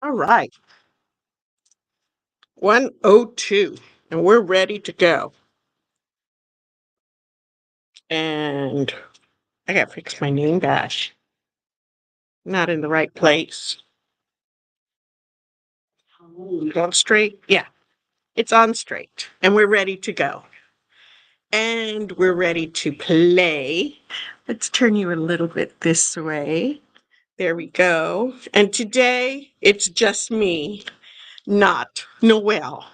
All right, 102, and we're ready to go. And I got to fix my name dash. Not in the right place. On straight? Yeah, it's on straight. And we're ready to go. And we're ready to play. Let's turn you a little bit this way. There we go. And today it's just me, not Noelle.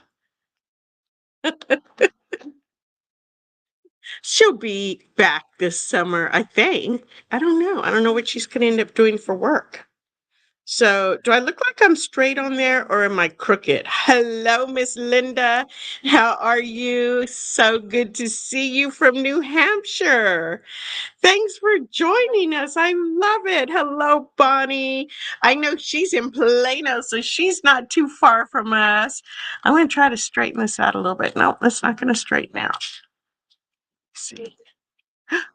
She'll be back this summer, I think. I don't know. I don't know what she's going to end up doing for work. So, do I look like I'm straight on there or am I crooked? Hello, Miss Linda. How are you? So good to see you from New Hampshire. Thanks for joining us. I love it. Hello, Bonnie. I know she's in Plano, so she's not too far from us. I'm going to try to straighten this out a little bit. No, that's not going to straighten out. Let's see.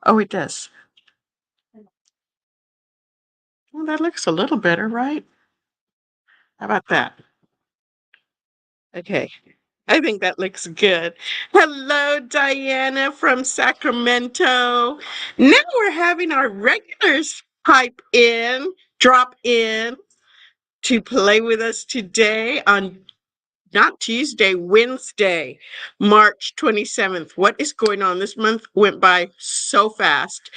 Oh, it does. Well, that looks a little better, right? How about that? Okay. I think that looks good. Hello, Diana from Sacramento. Now we're having our regulars drop in to play with us today on not Tuesday, Wednesday, March 27th. What is going on? This month went by so fast,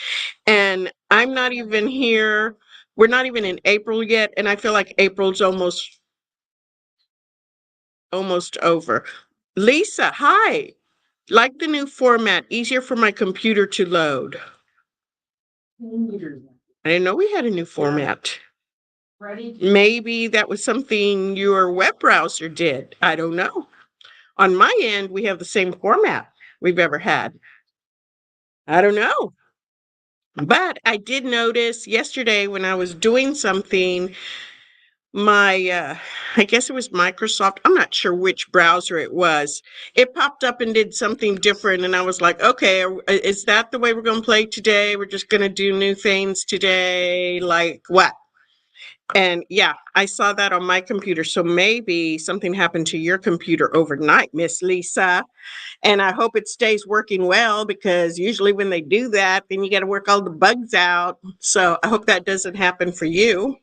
and I'm not even here. We're not even in April yet, and I feel like April's almost over. Lisa, hi. Like the new format, easier for my computer to load. I didn't know we had a new format. Maybe that was something your web browser did. I don't know. On my end, we have the same format we've ever had. I don't know. But I did notice yesterday when I was doing something, my I guess it was Microsoft, I'm not sure which browser it was, it popped up and did something different, and I was like, okay, is that the way we're going to play today? We're just going to do new things today, like what? And yeah, I saw that on my computer, so maybe something happened to your computer overnight, Miss Lisa, and I hope it stays working well, because usually when they do that, then you got to work all the bugs out. So I hope that doesn't happen for you.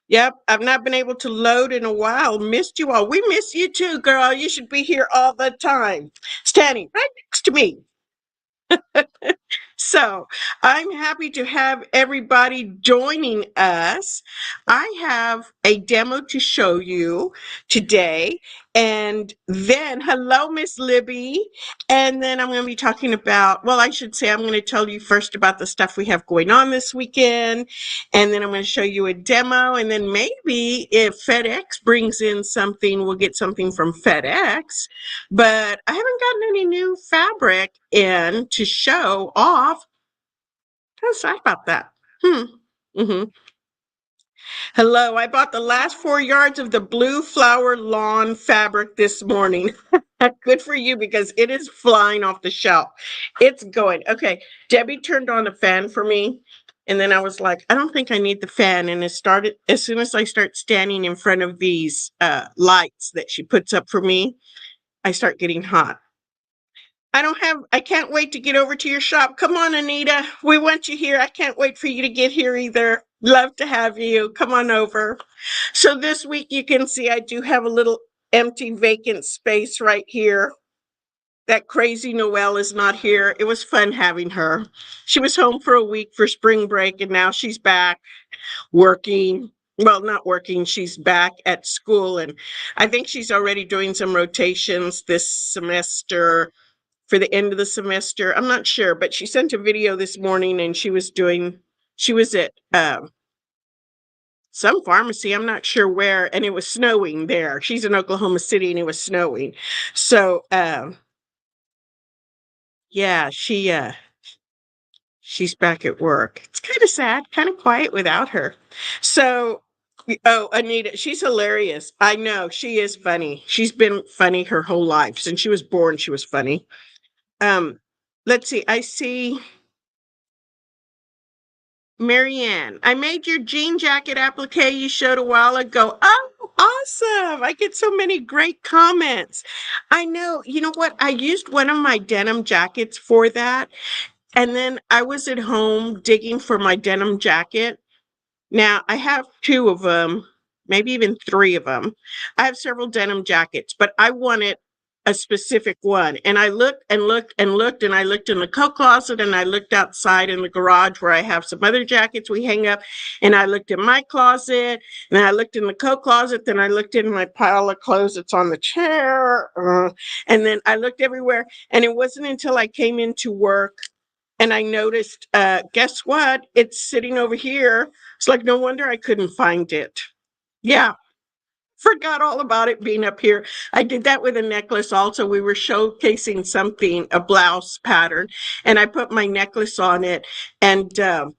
Yep, I've not been able to load in a while. Missed you all. We miss you too, girl. You should be here all the time, standing right next to me. So I'm happy to have everybody joining us. I have a demo to show you today. And then, hello, Miss Libby. And then I'm going to be talking about, well, I should say, I'm going to tell you first about the stuff we have going on this weekend. And then I'm going to show you a demo. And then maybe if FedEx brings in something, we'll get something from FedEx. But I haven't gotten any new fabric in to show off. Kind of sad about that. Hmm. Hello, I bought the last 4 yards of the blue flower lawn fabric this morning. Good for you, because it is flying off the shelf. It's going. Okay, Debbie turned on a fan for me. And then I was like, I don't think I need the fan. And it started as soon as I start standing in front of these lights that she puts up for me, I start getting hot. I can't wait to get over to your shop. Come on, Anita. We want you here. I can't wait for you to get here either. Love to have you. Come on over. So this week you can see I do have a little empty vacant space right here. That crazy Noelle is not here. It was fun having her. She was home for a week for spring break, and now she's back working. Well, not working. She's back at school, and I think she's already doing some rotations this semester for the end of the semester. I'm not sure, but she sent a video this morning, and she was at some pharmacy. I'm not sure where, and it was snowing there. She's in Oklahoma City, and it was snowing. So, yeah, she's back at work. It's kind of sad, kind of quiet without her. So, oh, Anita, she's hilarious. I know she is funny. She's been funny her whole life. Since she was born, she was funny. Um, let's see. I see Marianne, I made your jean jacket applique you showed a while ago. Oh, awesome. I get so many great comments. I know. You know what? I used one of my denim jackets for that. And then I was at home digging for my denim jacket. Now, I have two of them, maybe even three of them. I have several denim jackets, but I wanted a specific one. And I looked and looked and looked, and I looked in the coat closet, and I looked outside in the garage where I have some other jackets we hang up, and I looked in my closet, and I looked in the coat closet, then I looked in my pile of clothes that's on the chair, and then I looked everywhere. And it wasn't until I came into work and I noticed, guess what? It's sitting over here. It's like, no wonder I couldn't find it. Yeah, forgot all about it being up here. I did that with a necklace also. We were showcasing something, a blouse pattern, and I put my necklace on it. And oh,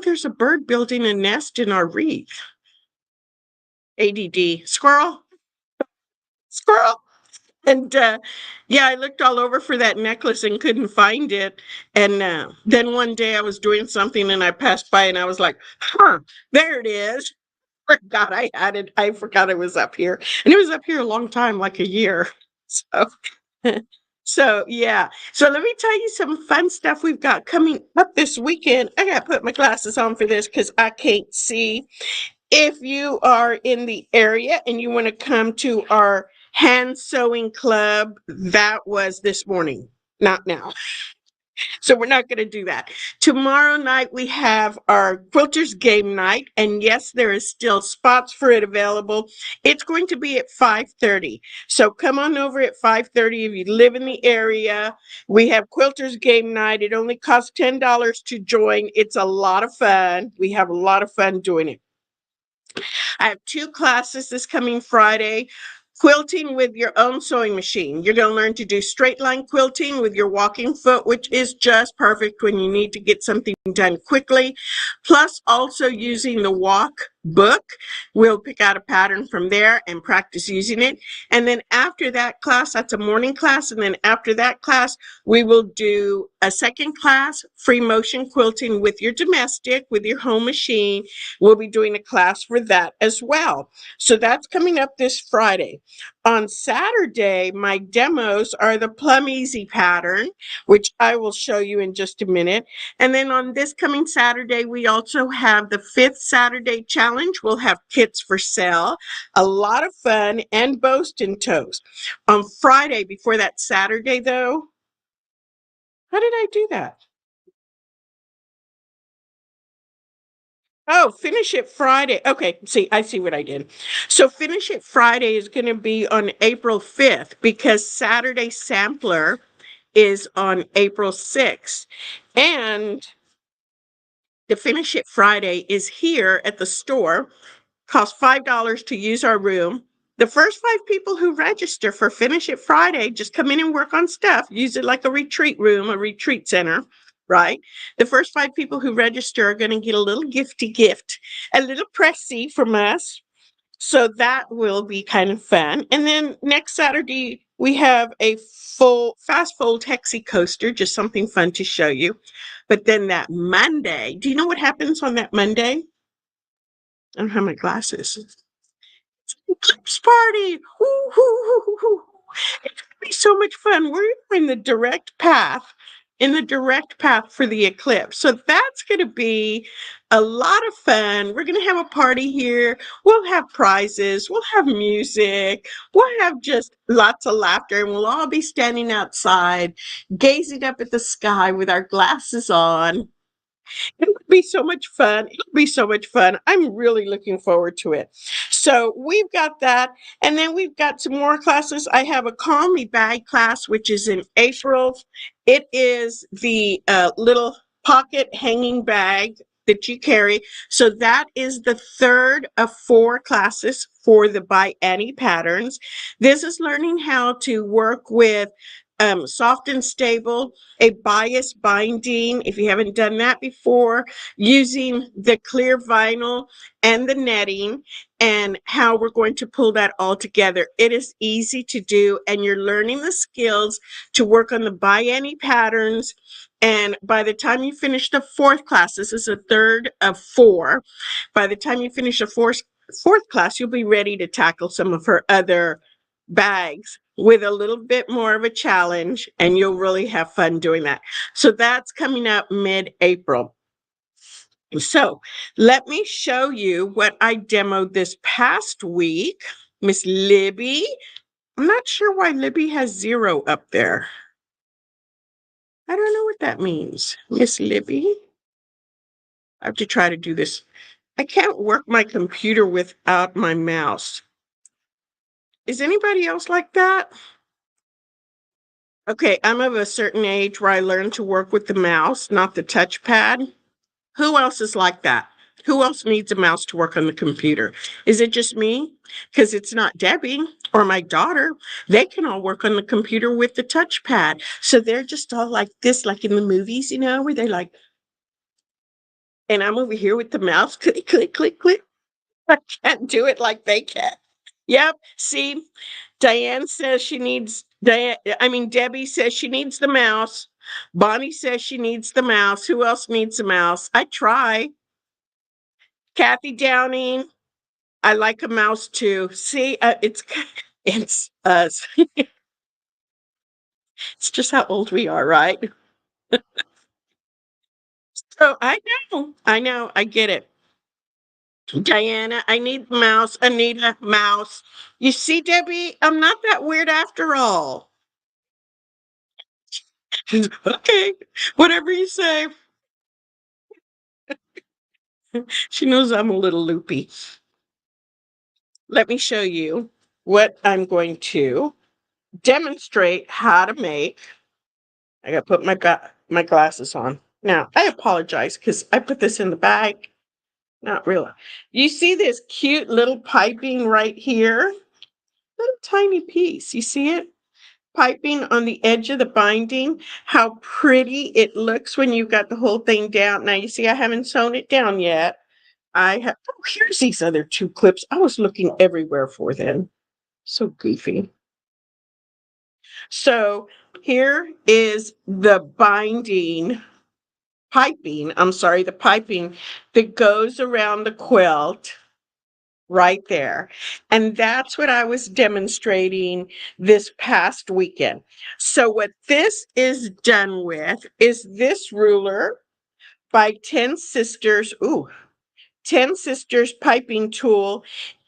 there's a bird building a nest in our wreath. ADD. Squirrel, squirrel. And yeah, I looked all over for that necklace and couldn't find it. And then one day I was doing something and I passed by and I was like, huh, there it is. Forgot I had it. I forgot it was up here. And it was up here a long time, like a year. So, so yeah. So let me tell you some fun stuff we've got coming up this weekend. I got to put my glasses on for this because I can't see. If you are in the area and you want to come to our hand sewing club, that was this morning, not now. So we're not going to do that. Tomorrow night we have our quilters game night, and yes, there is still spots for it available. It's going to be at 5:30. So come on over at 5:30 if you live in the area. We have quilters game night. It only costs $10 to join. It's a lot of fun. We have a lot of fun doing it. I have two classes this coming Friday. Quilting with your own sewing machine. You're going to learn to do straight line quilting with your walking foot, which is just perfect when you need to get something done quickly. Plus, also using the walk book. We'll pick out a pattern from there and practice using it. And then after that class, that's a morning class. And then after that class, we will do a second class, free motion quilting with your domestic, with your home machine. We'll be doing a class for that as well. So that's coming up this Friday. On Saturday, my demos are the Plum Easy pattern, which I will show you in just a minute. And then on this coming Saturday, we also have the 5th Saturday challenge. We'll have kits for sale, a lot of fun, and boast and toast. On Friday, before that Saturday, though, how did I do that? Oh, Finish It Friday. Okay, see, I see what I did. So Finish It Friday is going to be on April 5th because Saturday Sampler is on April 6th. And the Finish It Friday is here at the store. Costs $5 to use our room. The first 5 people who register for Finish It Friday just come in and work on stuff. Use it like a retreat room, a retreat center, right? The first 5 people who register are going to get a little gifty gift, a little pressy from us. So that will be kind of fun. And then next Saturday, we have a full fast fold hexie coaster, just something fun to show you. But then that Monday, do you know what happens on that Monday? I don't have my glasses. Eclipse party. Woo, woo, woo, woo. It's going to be so much fun. We're in the direct path, for the eclipse. So that's going to be a lot of fun. We're going to have a party here. We'll have prizes. We'll have music. We'll have just lots of laughter. And we'll all be standing outside, gazing up at the sky with our glasses on. It would be so much fun. It'll be so much fun. I'm really looking forward to it. So we've got that. And then we've got some more classes. I have a Call Me Bag class, which is in April. It is the little pocket hanging bag that you carry. So that is the third of 4 classes for the By Annie patterns. This is learning how to work with soft and stable, a bias binding, if you haven't done that before, using the clear vinyl and the netting, and how we're going to pull that all together. It is easy to do, and you're learning the skills to work on the By Annie patterns And by the time you finish the fourth class, this is a third of four. By the time you finish the fourth class, you'll be ready to tackle some of her other bags with a little bit more of a challenge, and you'll really have fun doing that. So that's coming up mid-April. So let me show you what I demoed this past week. Miss Libby. I'm not sure why Libby has 0 up there. I don't know what that means. Miss Libby. I have to try to do this. I can't work my computer without my mouse. Is anybody else like that? Okay, I'm of a certain age where I learned to work with the mouse, not the touchpad. Who else is like that? Who else needs a mouse to work on the computer? Is it just me? Because it's not Debbie or my daughter. They can all work on the computer with the touchpad. So they're just all like this, like in the movies, where they're like, and I'm over here with the mouse, click, click, click, click. I can't do it like they can. Yep. See, Diane says she needs Debbie says she needs the mouse. Bonnie says she needs the mouse. Who else needs a mouse? I try. Kathy Downing, I like a mouse too. See, it's us. It's just how old we are, right? So I get it. Diana, I need the mouse. Anita, mouse. You see, Debbie, I'm not that weird after all. Okay, whatever you say. She knows I'm a little loopy. Let me show you what I'm going to demonstrate how to make. I gotta put my glasses on. Now, I apologize because I put this in the bag. Not really. You see this cute little piping right here? Little tiny piece. You see it? Piping on the edge of the binding. How pretty it looks when you've got the whole thing down. Now, you see, I haven't sewn it down yet. Here's these other 2 clips. I was looking everywhere for them. So goofy. So here is the the piping that goes around the quilt right there. And that's what I was demonstrating this past weekend. So what this is done with is this ruler by 10 Sisters. Ooh, 10 Sisters piping tool.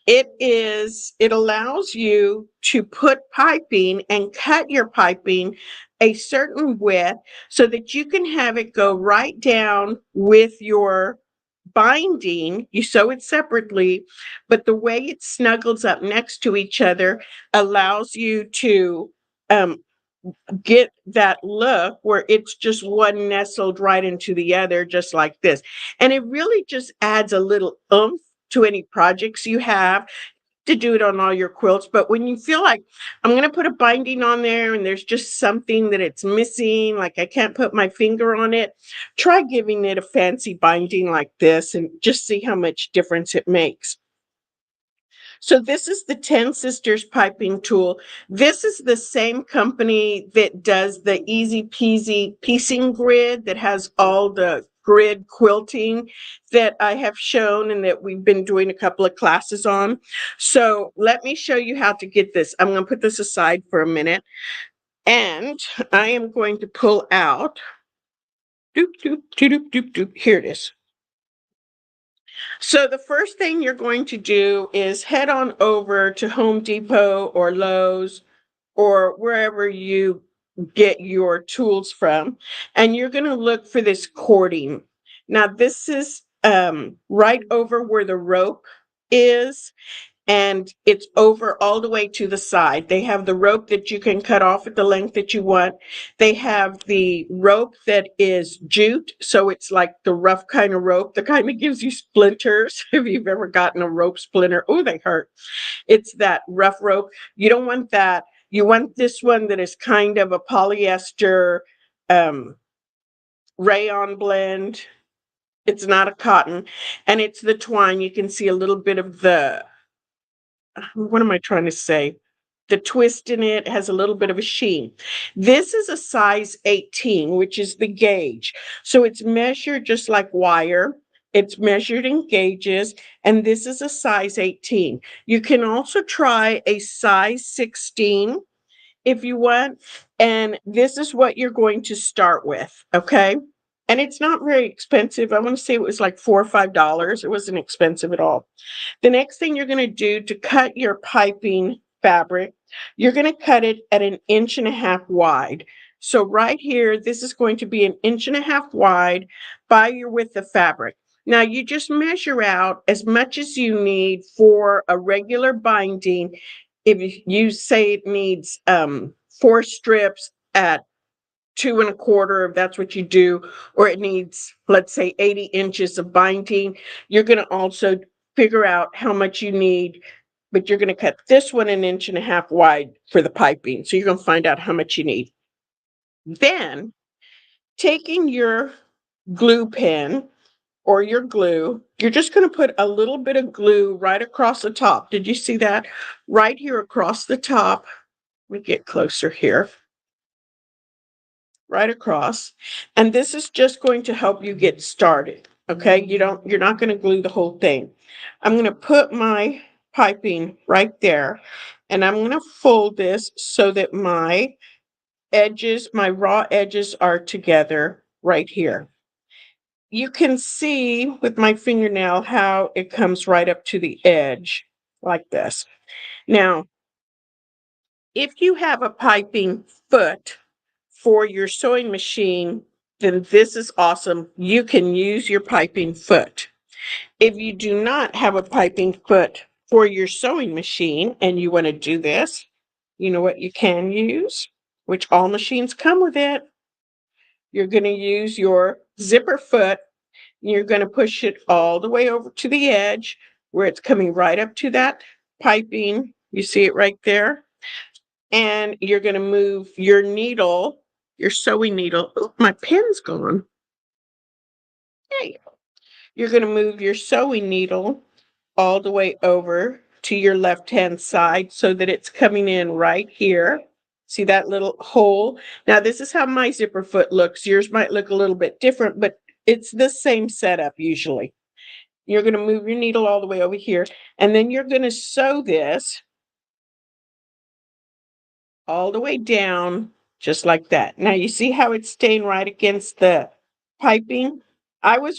It allows you to put piping and cut your piping a certain width so that you can have it go right down with your binding. You sew it separately, but the way it snuggles up next to each other allows you to um, get that look where it's just one nestled right into the other, just like this. And it really just adds a little oomph to any projects you have to do it on all your quilts. But when you feel like I'm going to put a binding on there and there's just something that it's missing, like I can't put my finger on it, try giving it a fancy binding like this and just see how much difference it makes. So this is the 10 Sisters piping tool. This is the same company that does the easy peasy piecing grid that has all the grid quilting that I have shown and that we've been doing a couple of classes on. So let me show you how to get this. I'm going to put this aside for a minute and I am going to pull out. Doop, doop, doop, doop, doop. Here it is. So the first thing you're going to do is head on over to Home Depot or Lowe's or wherever you get your tools from, and you're going to look for this cording. Now this is right over where the rope is, and it's over all the way to the side. They have the rope that you can cut off at the length that you want. They have the rope that is jute, so it's like the rough kind of rope, the kind that gives you splinters. If you've ever gotten a rope splinter, oh, they hurt. It's that rough rope. You don't want that. You want this one that is kind of a polyester rayon blend. It's not a cotton, and it's the twine. You can see a little bit of the, what am I trying to say? the twist in it has a little bit of a sheen. This is a size 18, which is the gauge. So it's measured just like wire. It's measured in gauges, and this is a size 18. You can also try a size 16 if you want, and this is what you're going to start with, okay? And it's not very expensive. I want to say it was like $4 or $5. It wasn't expensive at all. The next thing you're going to do to cut your piping fabric, you're going to cut it at 1.5 inches wide. So right here, this is going to be 1.5 inches wide by your width of fabric. Now you just measure out as much as you need for a regular binding. If you say it needs 4 strips at 2.25, if that's what you do, or it needs, let's say, 80 inches of binding, you're going to also figure out how much you need, but you're going to cut this one 1.5 inches wide for the piping. So you're going to find out how much you need. Then, taking your glue pen or your glue, you're just going to put a little bit of glue right across the top. Did you see that? Right here across the top. Let me get closer here. Right across. And this is just going to help you get started. Okay, you're not going to glue the whole thing. I'm going to put my piping right there, and I'm going to fold this so that my edges, my raw edges, are together right here. You can see with my fingernail how it comes right up to the edge like this. Now, if you have a piping foot for your sewing machine, then this is awesome. You can use your piping foot. If you do not have a piping foot for your sewing machine and you want to do this, you know what you can use, which all machines come with it. You're going to use your zipper foot. You're going to push it all the way over to the edge where it's coming right up to that piping. You see it right there? And you're going to move your needle, your sewing needle. Oh, my pen's gone. Hey. You're going to move your sewing needle all the way over to your left-hand side so that it's coming in right here. See that little hole? Now, this is how my zipper foot looks. Yours might look a little bit different, but it's the same setup usually. You're going to move your needle all the way over here, and then you're going to sew this all the way down just like that. Now you see how it's staying right against the piping?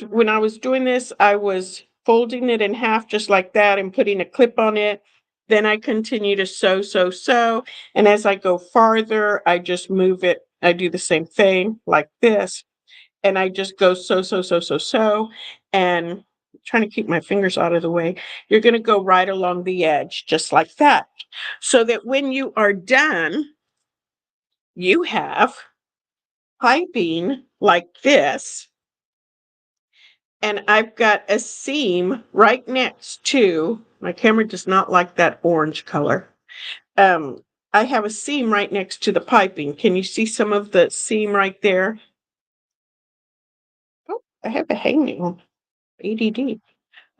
When I was doing this, I was folding it in half just like that and putting a clip on it. Then I continue to sew, sew, sew. And as I go farther, I just move it. I do the same thing like this. And I just go sew, sew, sew, sew, sew. And trying to keep my fingers out of the way. You're going to go right along the edge just like that. So that when you are done, you have piping like this, and I've got a seam right next to, my camera does not like that orange color. I have a seam right next to the piping. Can you see some of the seam right there? Oh, I have a hangnail. ADD.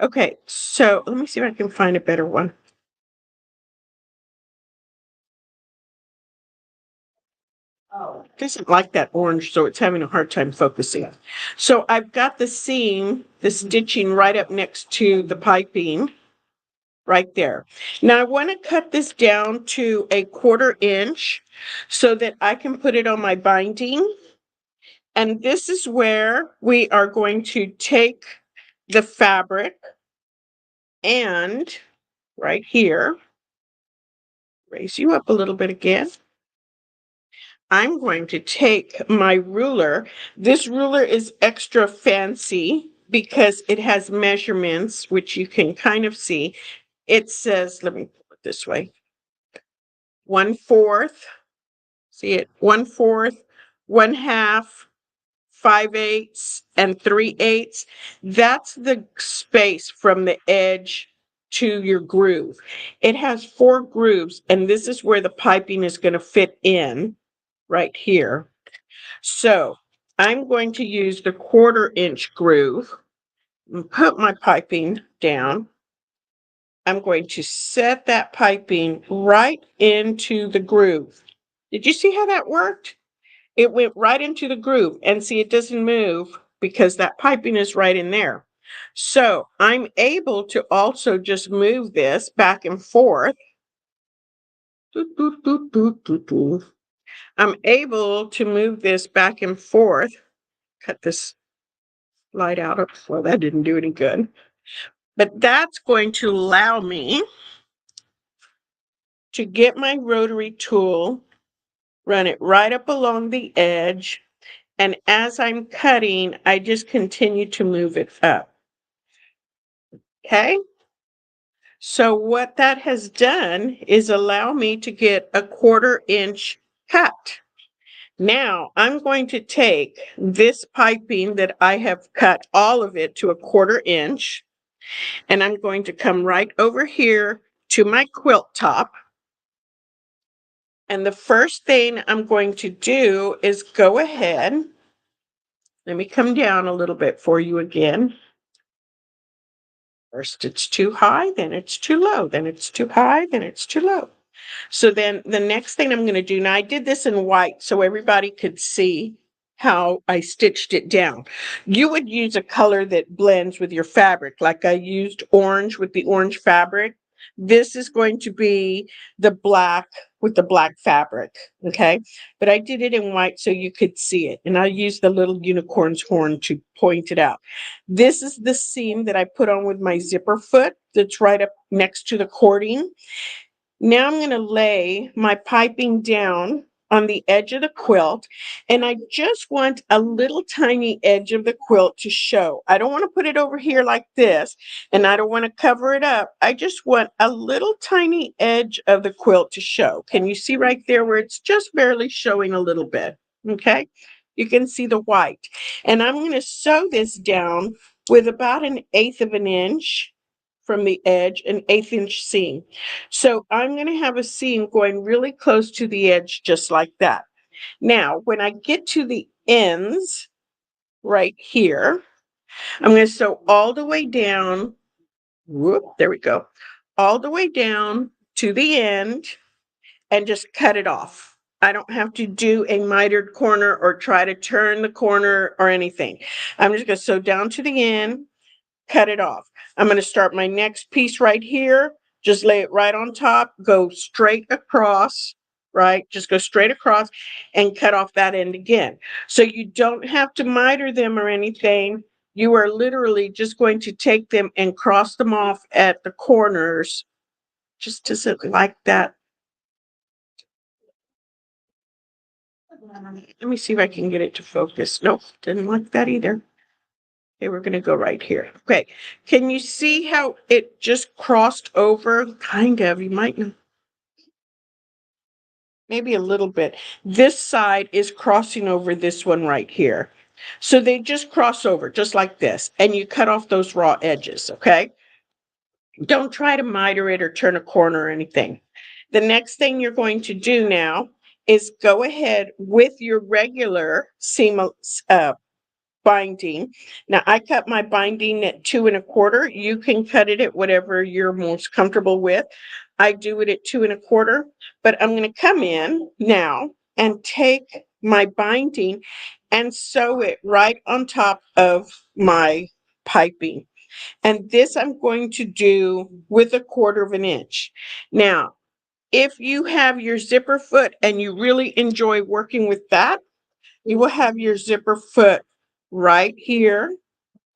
Okay, so let me see if I can find a better one. Oh, it doesn't like that orange, so it's having a hard time focusing. So I've got the seam, the stitching right up next to the piping, right there. Now I want to cut this down to 1/4 inch so that I can put it on my binding. And this is where we are going to take the fabric and right here, raise you up a little bit again. I'm going to take my ruler. This ruler is extra fancy because it has measurements, which you can kind of see. It says, let me put it this way, 1/4, see it, 1/4, 1/2, 5/8, and 3/8. That's the space from the edge to your groove. It has 4 grooves, and this is where the piping is going to fit in right here. So I'm going to use the 1/4 inch groove and put my piping down. I'm going to set that piping right into the groove. Did you see how that worked? It went right into the groove, and see, it doesn't move because that piping is right in there. So I'm able to also just move this back and forth. Doot, doot, doot, doot, doot, doot. I'm able to move this back and forth. Cut this light out. Well, that didn't do any good. But that's going to allow me to get my rotary tool, run it right up along the edge, and as I'm cutting, I just continue to move it up. Okay? So what that has done is allow me to get a 1/4 inch cut. Now I'm going to take this piping that I have cut all of it to a 1/4 inch, and I'm going to come right over here to my quilt top. And the first thing I'm going to do is go ahead. Let me come down a little bit for you again. First it's too high, then it's too low, then it's too high, then it's too low. So then the next thing I'm going to do, now I did this in white so everybody could see how I stitched it down. You would use a color that blends with your fabric, like I used orange with the orange fabric. This is going to be the black with the black fabric, okay? But I did it in white so you could see it, and I used the little unicorn's horn to point it out. This is the seam that I put on with my zipper foot that's right up next to the cording. Now I'm going to lay my piping down on the edge of the quilt, and I just want a little tiny edge of the quilt to show. I don't want to put it over here like this, and I don't want to cover it up. I just want a little tiny edge of the quilt to show. Can you see right there where it's just barely showing a little bit? Okay, you can see the white. And I'm going to sew this down with about 1/8 of an inch from the edge, an 1/8 inch seam. So I'm going to have a seam going really close to the edge, just like that. Now, when I get to the ends right here, I'm going to sew all the way down. Whoop, there we go. All the way down to the end and just cut it off. I don't have to do a mitered corner or try to turn the corner or anything. I'm just going to sew down to the end, cut it off. I'm going to start my next piece right here, just lay it right on top, go straight across, right? Just go straight across and cut off that end again. So you don't have to miter them or anything. You are literally just going to take them and cross them off at the corners, just as it like that. Let me see if I can get it to focus. Nope, didn't like that either. Okay, we're going to go right here. Okay, can you see how it just crossed over? Kind of, you might know. Maybe a little bit. This side is crossing over this one right here. So they just cross over just like this, and you cut off those raw edges, okay? Don't try to miter it or turn a corner or anything. The next thing you're going to do now is go ahead with your regular seam binding. Now I cut my binding at 2 1/4. You can cut it at whatever you're most comfortable with. I do it at 2 1/4, but I'm going to come in now and take my binding and sew it right on top of my piping. And this I'm going to do with 1/4 of an inch. Now, if you have your zipper foot and you really enjoy working with that, you will have your zipper foot right here,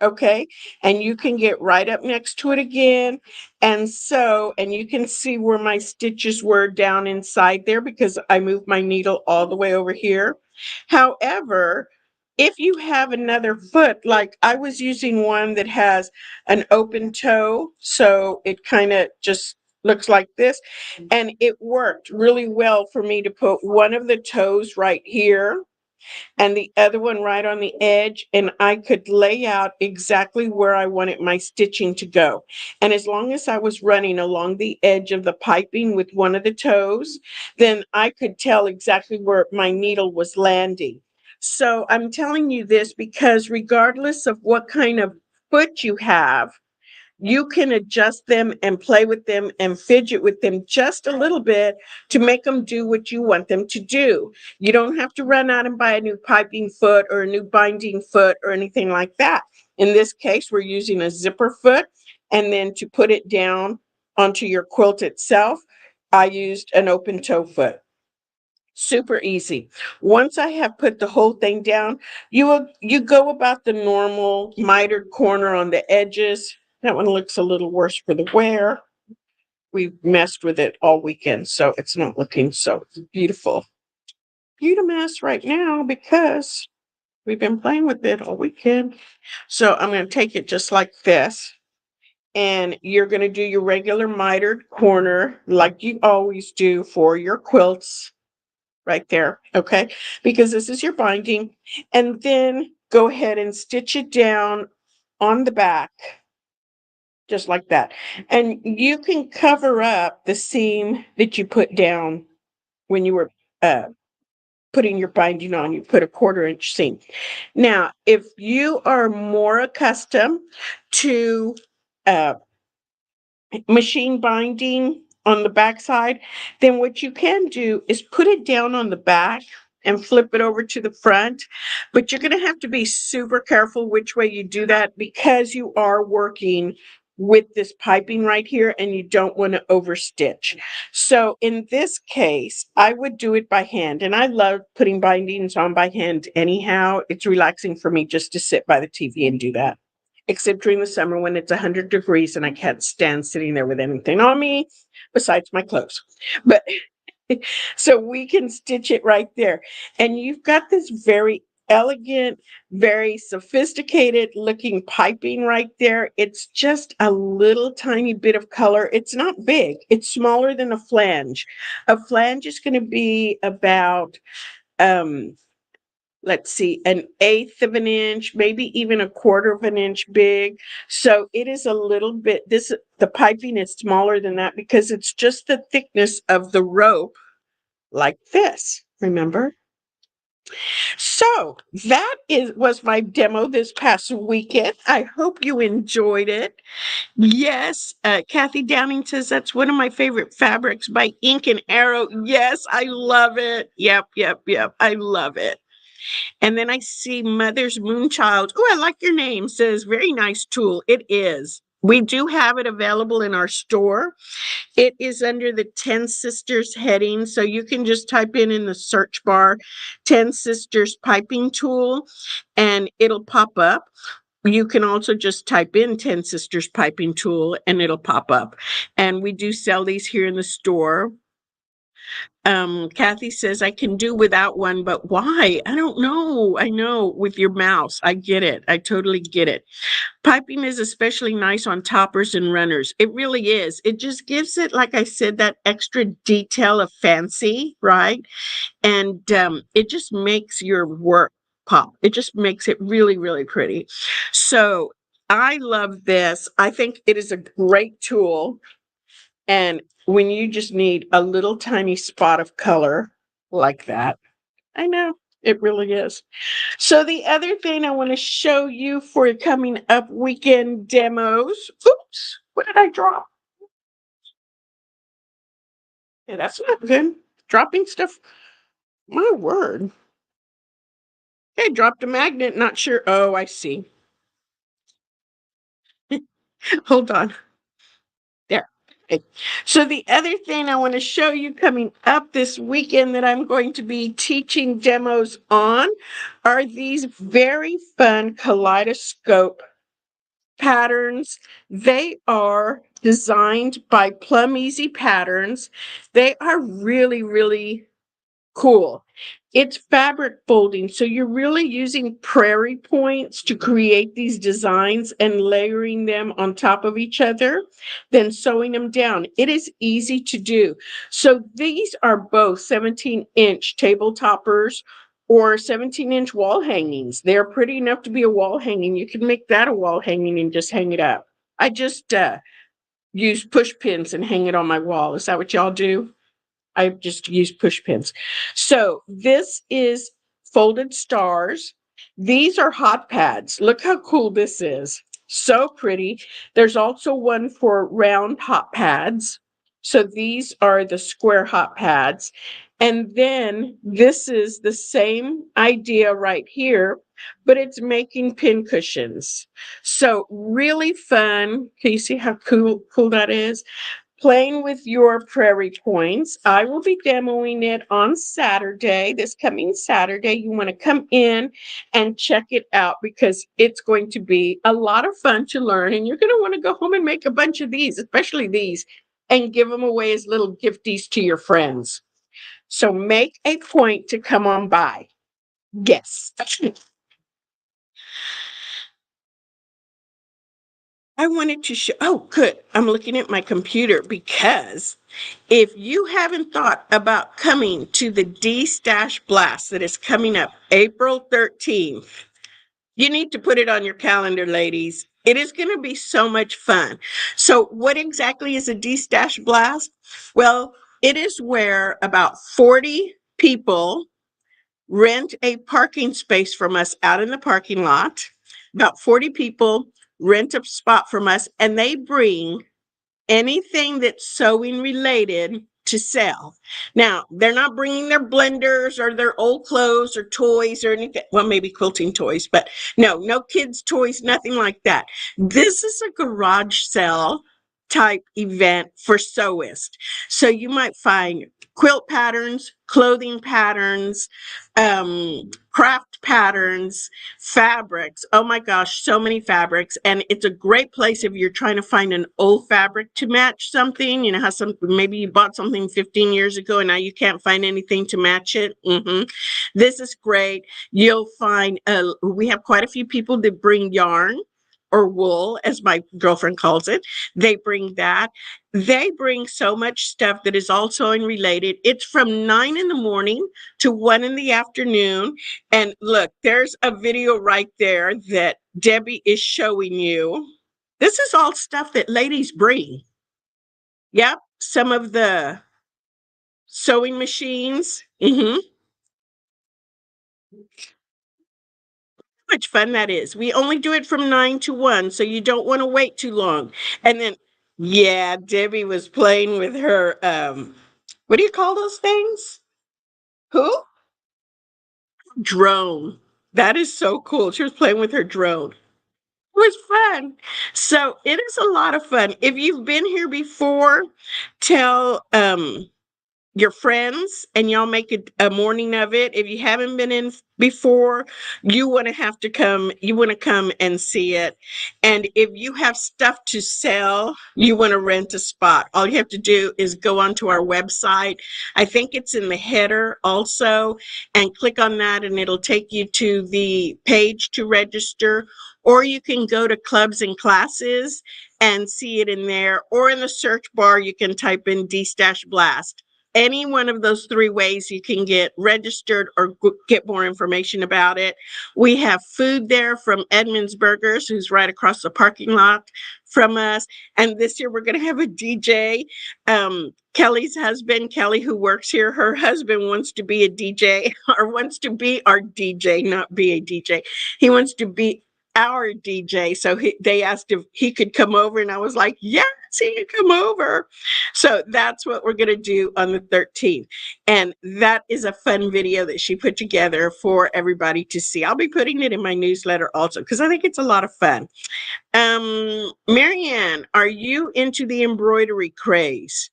okay? And you can get right up next to it again and sew, and you can see where my stitches were down inside there because I moved my needle all the way over here. However, if you have another foot, like I was using one that has an open toe, so it kind of just looks like this, and it worked really well for me to put one of the toes right here and the other one right on the edge, and I could lay out exactly where I wanted my stitching to go. And as long as I was running along the edge of the piping with one of the toes, then I could tell exactly where my needle was landing. So I'm telling you this because regardless of what kind of foot you have, you can adjust them and play with them and fidget with them just a little bit to make them do what you want them to do. You don't have to run out and buy a new piping foot or a new binding foot or anything like that. In this case, we're using a zipper foot, and then to put it down onto your quilt itself, I used an open toe foot. Super easy. Once I have put the whole thing down, you go about the normal mitered corner on the edges. That one looks a little worse for the wear. We've messed with it all weekend, so it's not looking so beautiful. Beautiful right now because we've been playing with it all weekend. So I'm going to take it just like this. And you're going to do your regular mitered corner like you always do for your quilts right there, okay? Because this is your binding. And then go ahead and stitch it down on the back, just like that. And you can cover up the seam that you put down when you were uh, putting your binding on. You put a 1/4 inch seam. Now, if you are more accustomed to uh, machine binding on the back side, then what you can do is put it down on the back and flip it over to the front. But you're going to have to be super careful which way you do that because you are working with this piping right here and you don't want to overstitch. So in this case, I would do it by hand. And I love putting bindings on by hand anyhow. It's relaxing for me just to sit by the TV and do that, except during the summer when it's 100 degrees and I can't stand sitting there with anything on me besides my clothes. But so we can stitch it right there. And you've got this very elegant, very sophisticated looking piping right there. It's just a little tiny bit of color. It's not big, it's smaller than a flange. A flange is going to be about let's see, 1/8 of an inch, maybe even 1/4 of an inch big. So it is a little bit, the piping is smaller than that because it's just the thickness of the rope like this, remember? So that was my demo this past weekend. I hope you enjoyed it. Yes, Kathy Downing says that's one of my favorite fabrics by Ink and Arrow. Yes, I love it. Yep, yep, yep. I love it. And then I see Mother's Moonchild. Oh, I like your name. Says, very nice tool. It is. We do have it available in our store. It is under the 10 Sisters heading. So you can just type in the search bar, 10 Sisters piping tool, and it'll pop up. You can also just type in 10 Sisters piping tool and it'll pop up. And we do sell these here in the store. Kathy says I can do without one, but why? I don't know. I know with your mouse. I get it. I totally get it. Piping is especially nice on toppers and runners. It really is. It just gives it, like I said, that extra detail of fancy, right? And it just makes your work pop. It just makes it really, really pretty. So I love this. I think it is a great tool. And when you just need a little tiny spot of color like that, I know it really is. So the other thing I want to show you for your coming up weekend demos. Oops, what did I drop? Yeah, that's not good. Dropping stuff. My word. Okay, dropped a magnet. Not sure. Oh, I see. Hold on. There. Okay. So the other thing I want to show you coming up this weekend that I'm going to be teaching demos on are these very fun kaleidoscope patterns. They are designed by Plum Easy Patterns. They are really, really cool. It's fabric folding, so you're really using prairie points to create these designs and layering them on top of each other, then sewing them down. It is easy to do. So these are both 17-inch table toppers or 17-inch wall hangings. They're pretty enough to be a wall hanging. You can make that a wall hanging and just hang it up. I just use push pins and hang it on my wall. Is that what y'all do? I just use push pins. So this is folded stars. These are hot pads. Look how cool this is. So pretty. There's also one for round hot pads. So these are the square hot pads. And then this is the same idea right here, but it's making pin cushions. So really fun. Can you see how cool that is? Playing with your prairie points. I will be demoing it on Saturday, this coming Saturday. You want to come in and check it out because it's going to be a lot of fun to learn. And you're going to want to go home and make a bunch of these, especially these, and give them away as little gifties to your friends. So make a point to come on by. Yes. I wanted to show, oh, good. I'm looking at my computer because if you haven't thought about coming to the D Stash Blast that is coming up April 13th, you need to put it on your calendar, ladies. It is going to be so much fun. So, what exactly is a D Stash Blast? Well, it is where about 40 people rent a parking space from us out in the parking lot. About 40 people rent a spot from us, and they bring anything that's sewing related to sell. Now, they're not bringing their blenders or their old clothes or toys or anything. Well, maybe quilting toys, but no kids' toys, nothing like that. This is a garage sale type event for sewists. So you might find quilt patterns, clothing patterns, craft patterns, fabrics. Oh my gosh, so many fabrics. And it's a great place if you're trying to find an old fabric to match something. You know how maybe you bought something 15 years ago and now you can't find anything to match it. This is great. You'll find we have quite a few people that bring yarn or wool, as my girlfriend calls it. They bring that. They bring so much stuff that is all sewing related. It's from 9 in the morning to 1 in the afternoon. And look, there's a video right there that Debbie is showing you. This is all stuff that ladies bring. Yep, some of the sewing machines. Much fun that is. We only do it from 9 to 1, so you don't want to wait too long. And then, yeah, Debbie was playing with her, what do you call those things? Who? Drone. That is so cool. She was playing with her drone. It was fun. So it is a lot of fun. If you've been here before, tell your friends and y'all make it a morning of it. If you haven't been in before, you want to have to come, you want to come and see it. And if you have stuff to sell, you want to rent a spot. All you have to do is go onto our website. I think it's in the header also, and click on that and it'll take you to the page to register. Or you can go to clubs and classes and see it in there, or in the search bar, you can type in D Stash Blast. Any one of those three ways you can get registered or get more information about it. We have food there from Edmund's Burgers, who's right across the parking lot from us. And this year we're going to have a DJ. Kelly's husband, Kelly, who works here, her husband wants to be a DJ or wants to be our DJ, not be a DJ. He wants to be our DJ. So they asked if he could come over, and I was like, yes, he can come over. So that's what we're going to do on the 13th. And that is a fun video that she put together for everybody to see. I'll be putting it in my newsletter also because I think it's a lot of fun. Marianne, are you into the embroidery craze?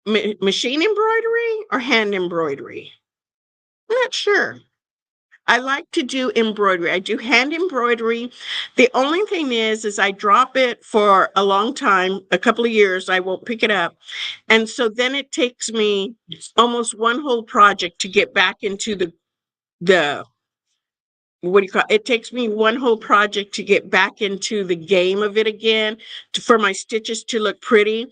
Machine embroidery or hand embroidery? I'm not sure. I like to do embroidery. I do hand embroidery. The only thing is I drop it for a long time, a couple of years, I won't pick it up. And so then it takes me almost one whole project to get back into the what do you call it? It takes me one whole project to get back into the game of it again, for my stitches to look pretty.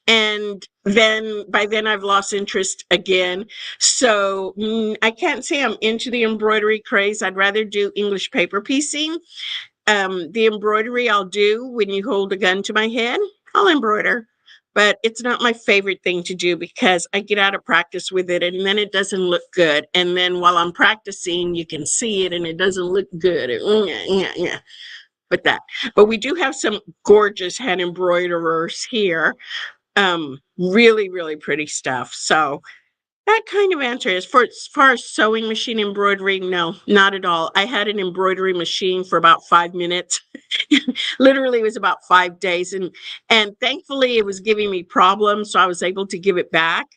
And then by then I've lost interest again. So I can't say I'm into the embroidery craze. I'd rather do English paper piecing. The embroidery I'll do when you hold a gun to my head, I'll embroider. But it's not my favorite thing to do because I get out of practice with it and then it doesn't look good. And then while I'm practicing, you can see it and it doesn't look good. Yeah. but that. But we do have some gorgeous hand embroiderers here. Really, really pretty stuff. So that kind of answer is for as far as sewing machine embroidery, no, not at all. I had an embroidery machine for about 5 minutes. Literally, it was about 5 days, and thankfully, it was giving me problems, so I was able to give it back,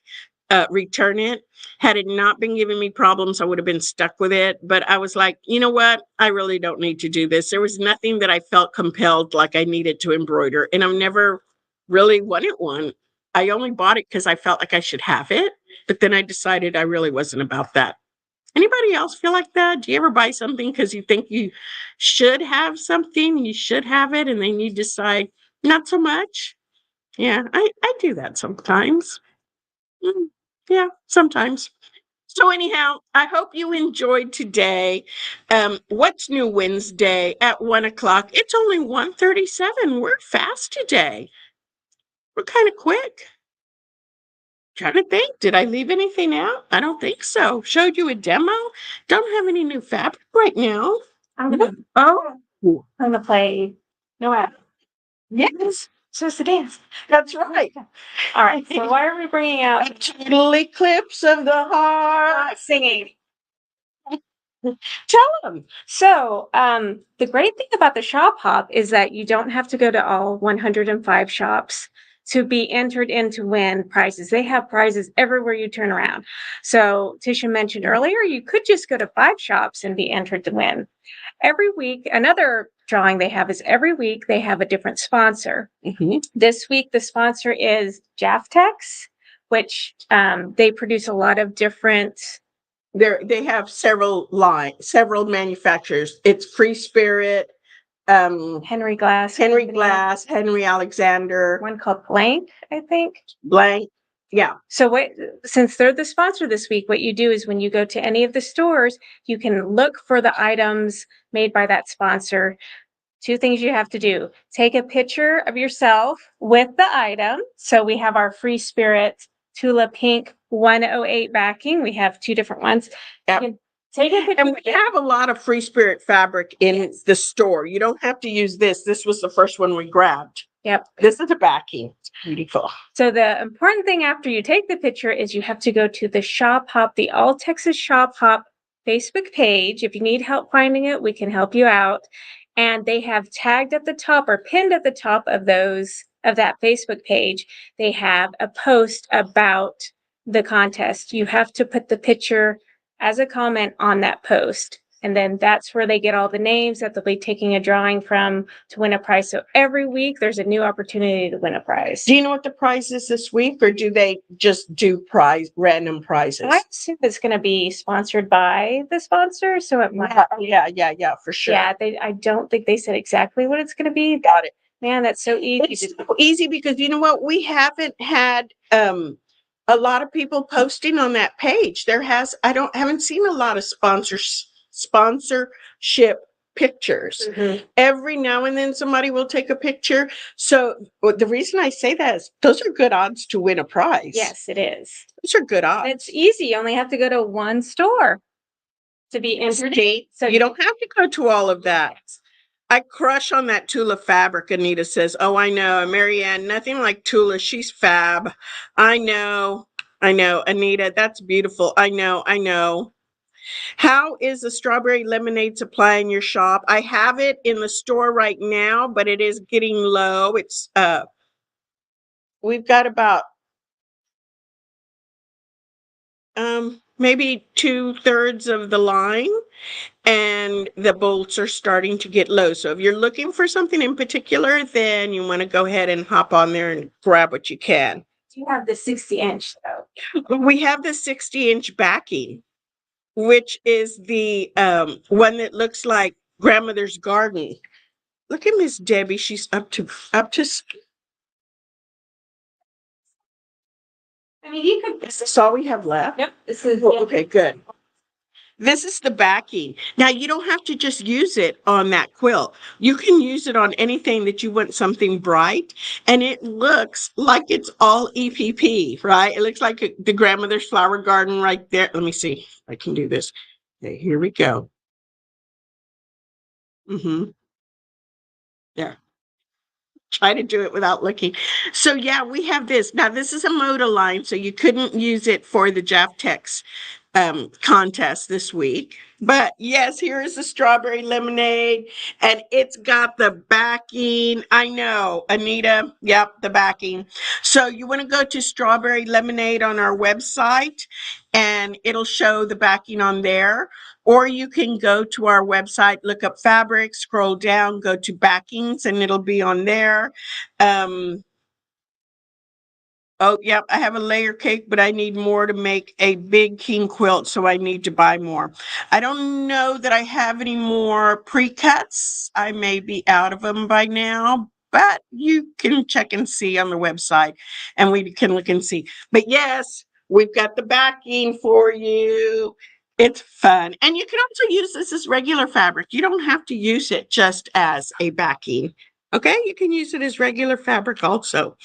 return it. Had it not been giving me problems, I would have been stuck with it. But I was like, you know what? I really don't need to do this. There was nothing that I felt compelled like I needed to embroider, and I've never really wanted one. I only bought it because I felt like I should have it, but then I decided I really wasn't about that. Anybody else feel like that? Do you ever buy something because you think you should have something, you should have it, and then you decide not so much? Yeah, I do that sometimes. Mm, yeah, sometimes. So anyhow, I hope you enjoyed today. What's New Wednesday at 1 o'clock? It's only 1:37. We're fast today. We're kind of quick. Trying to think, did I leave anything out? I don't think so. Showed you a demo. Don't have any new fabric right now. Oh, I'm gonna play no app. yes, So it's a dance. that's right. All right. So why are we bringing A out total eclipse of the heart. singing? Tell them. So the great thing about the shop hop is that you don't have to go to all 105 shops to be entered in to win prizes. They have prizes everywhere you turn around. So Tisha mentioned earlier, you could just go to 5 shops and be entered to win. Every week, another drawing they have is every week they have a different sponsor. This week, the sponsor is Jaftex, which they produce a lot of different. They have several manufacturers. It's Free Spirit, Henry Glass. Henry Alexander, One called Blank, I think. Blank. Yeah. So since they're the sponsor this week, what you do is when you go to any of the stores, you can look for the items made by that sponsor. 2 things you have to do. Take a picture of yourself with the item. So we have our Free Spirit Tula Pink 108 backing. We have 2 different ones. Yep. Take a picture. And we have a lot of Free Spirit fabric in the store. You don't have to use this. This was the first one we grabbed. Yep. This is a backing. It's beautiful. So the important thing after you take the picture is you have to go to the Shop Hop, the All Texas Shop Hop Facebook page. If you need help finding it, we can help you out. And they have tagged at the top or pinned at the top of that Facebook page, they have a post about the contest. You have to put the picture as a comment on that post. And then that's where they get all the names that they'll be taking a drawing from to win a prize. So every week there's a new opportunity to win a prize. Do you know what the prize is this week, or do they just do random prizes? I assume it's going to be sponsored by the sponsor. So it might. Yeah, for sure. Yeah, I don't think they said exactly what it's going to be. Got it. Man, that's so easy. It's so easy because you know what? We haven't had a lot of people posting on that page. Haven't seen a lot of sponsorship pictures. Every now and then somebody will take a picture. So the reason I say that is those are good odds to win a prize. Yes, it is. Those are good odds. It's easy. You only have to go to one store to be entered. So you don't have to go to all of that. I crush on that Tula fabric, Anita says. Oh, I know. Marianne, nothing like Tula. She's fab. I know. Anita, that's beautiful. I know. How is the strawberry lemonade supply in your shop? I have it in the store right now, but it is getting low. It's we've got about maybe 2/3 of the line, and the bolts are starting to get low. So if you're looking for something in particular, then you want to go ahead and hop on there and grab what you can. Do you have the 60-inch though? We have the 60-inch backing, which is the one that looks like grandmother's garden. Look at Miss Debbie. She's up to. I mean, you could. Is this all we have left? Yep. This is. Okay, good. This is the backing. Now, you don't have to just use it on that quilt. You can use it on anything that you want something bright, and it looks like it's all EPP, right? It looks like the grandmother's flower garden right there. Let me see if I can do this. Okay, here we go. Yeah. Try to do it without looking. So yeah, we have this. Now this is a Moda line, so you couldn't use it for the Jaftex contest this week. But yes, here is the strawberry lemonade, and it's got the backing. I know, Anita. Yep, the backing. So you want to go to strawberry lemonade on our website, and it'll show the backing on there. Or you can go to our website, look up fabric, scroll down, go to backings, and it'll be on there. Um, Oh, yep, I have a layer cake, but I need more to make a big king quilt, so I need to buy more. I don't know that I have any more pre-cuts. I may be out of them by now, but you can check and see on the website, and we can look and see. But yes, we've got the backing for you. It's fun. And you can also use this as regular fabric. You don't have to use it just as a backing. Okay, you can use it as regular fabric also.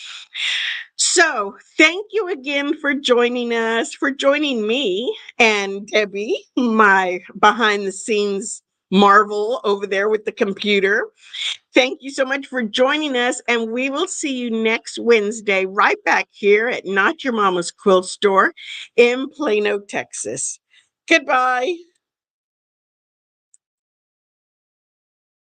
So, thank you again for joining us, for joining me and Debbie, my behind the scenes marvel over there with the computer. Thank you so much for joining us, and we will see you next Wednesday right back here at Not Your Mama's Quilt Store in Plano, Texas. Goodbye.